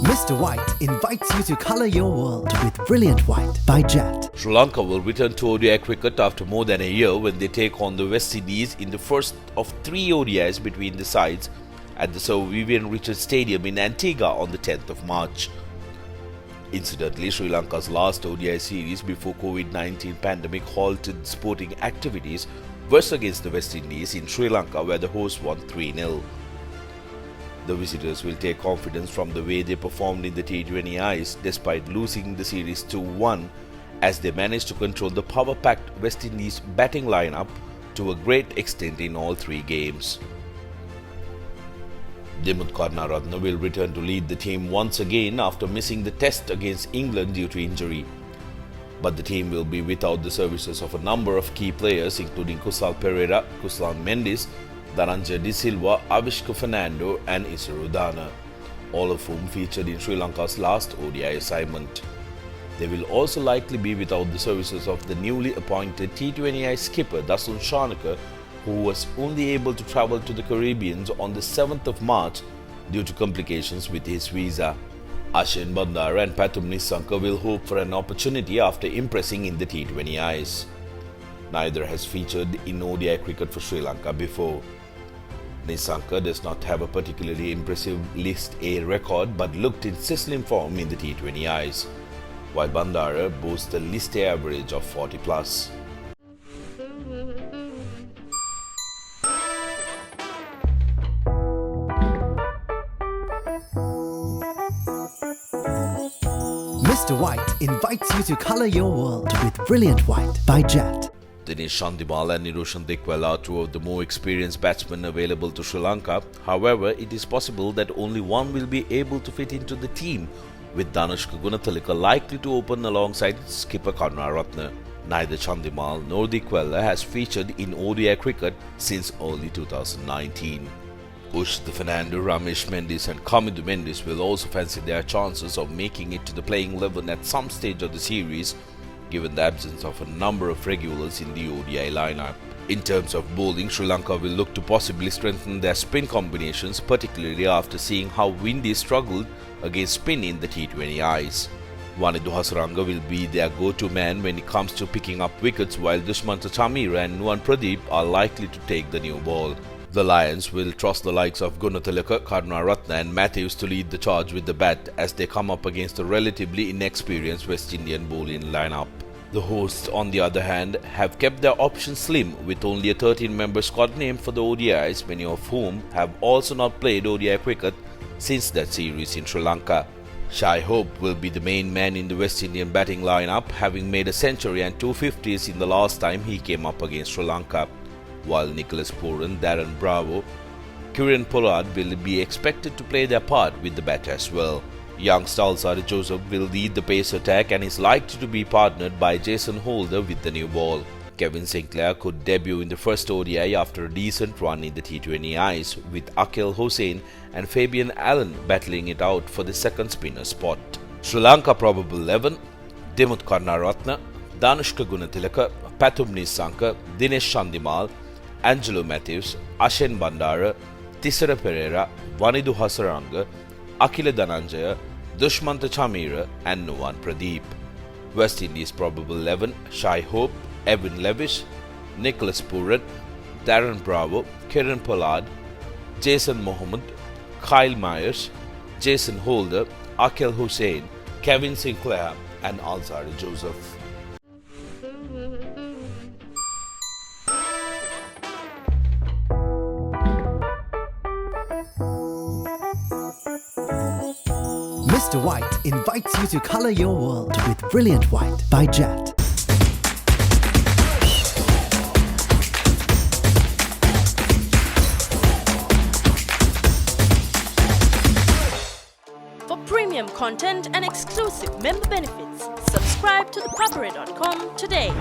Mr. White invites you to color your world with Brilliant White by Jet. Sri Lanka will return to ODI cricket after more than a year when they take on the West Indies in the first of 3 ODIs between the sides at the Sir Vivian Richards Stadium in Antigua on the 10th of March. Incidentally, Sri Lanka's last ODI series before COVID-19 pandemic halted sporting activities was against the West Indies in Sri Lanka, where the hosts won 3-0. The visitors will take confidence from the way they performed in the T20Is despite losing the series 2-1, as they managed to control the power-packed West Indies batting lineup to a great extent in all 3 games. Dimuth Karunaratne will return to lead the team once again after missing the test against England due to injury. But the team will be without the services of a number of key players including Kusal Perera, Kuslan Mendis, Dhananjaya De Silva, Avishka Fernando and Isuru Dana, all of whom featured in Sri Lanka's last ODI assignment. They will also likely be without the services of the newly appointed T20I skipper Dasun Shanaka, who was only able to travel to the Caribbean on the 7th of March due to complications with his visa. Ashen Bandara and Pathum Nissanka will hope for an opportunity after impressing in the T20Is. Neither has featured in ODI cricket for Sri Lanka before. Nissanka does not have a particularly impressive List A record but looked in sizzling form in the T20Is, while Bandara boasts a List A average of 40+. Mr. White invites you to color your world with Brilliant White by Jet. Dinesh Chandimal and Niroshan Dickwella are 2 of the more experienced batsmen available to Sri Lanka. However, it is possible that only one will be able to fit into the team, with Danushka Gunathilaka likely to open alongside skipper Karunaratne. Neither Chandimal nor Dickwella has featured in ODI cricket since early 2019. Ushth Fernando, Ramesh Mendis and Kamidu Mendis will also fancy their chances of making it to the playing 11 at some stage of the series, given the absence of a number of regulars in the ODI lineup. In terms of bowling, Sri Lanka will look to possibly strengthen their spin combinations, particularly after seeing how Windies struggled against spin in the T20Is. Wanindu Hasaranga will be their go-to man when it comes to picking up wickets, while Dushmantha Chameera and Nuwan Pradeep are likely to take the new ball. The Lions will trust the likes of Gunathilaka, Karunaratne and Matthews to lead the charge with the bat as they come up against a relatively inexperienced West Indian bowling lineup. The hosts, on the other hand, have kept their options slim with only a 13-member squad named for the ODIs, many of whom have also not played ODI cricket since that series in Sri Lanka. Shai Hope will be the main man in the West Indian batting lineup, having made a century and 250s in the last time he came up against Sri Lanka, while Nicholas Pooran, Darren Bravo, Kieran Pollard will be expected to play their part with the bat as well. Young Stalsari Joseph will lead the pace attack and is likely to be partnered by Jason Holder with the new ball. Kevin Sinclair could debut in the first ODI after a decent run in the T20Is, with Akhil Hossain and Fabian Allen battling it out for the second spinner spot. Sri Lanka probable 11: Dimuth Karunaratne, Danushka Gunathilaka, Pathum Nissanka, Dinesh Chandimal, Angelo Matthews, Ashen Bandara, Thisara Perera, Wanindu Hasaranga, Akila Dhananjaya, Dushmantha Chameera and Nuwan Pradeep. West Indies probable 11: Shai Hope, Evan Levish, Nicholas Pooran, Darren Bravo, Kieran Pollard, Jason Mohammed, Kyle Myers, Jason Holder, Akhil Hossain, Kevin Sinclair and Alzari Joseph. Mr. White invites you to color your world with Brilliant White by Jet. For premium content and exclusive member benefits, subscribe to thepapare.com today.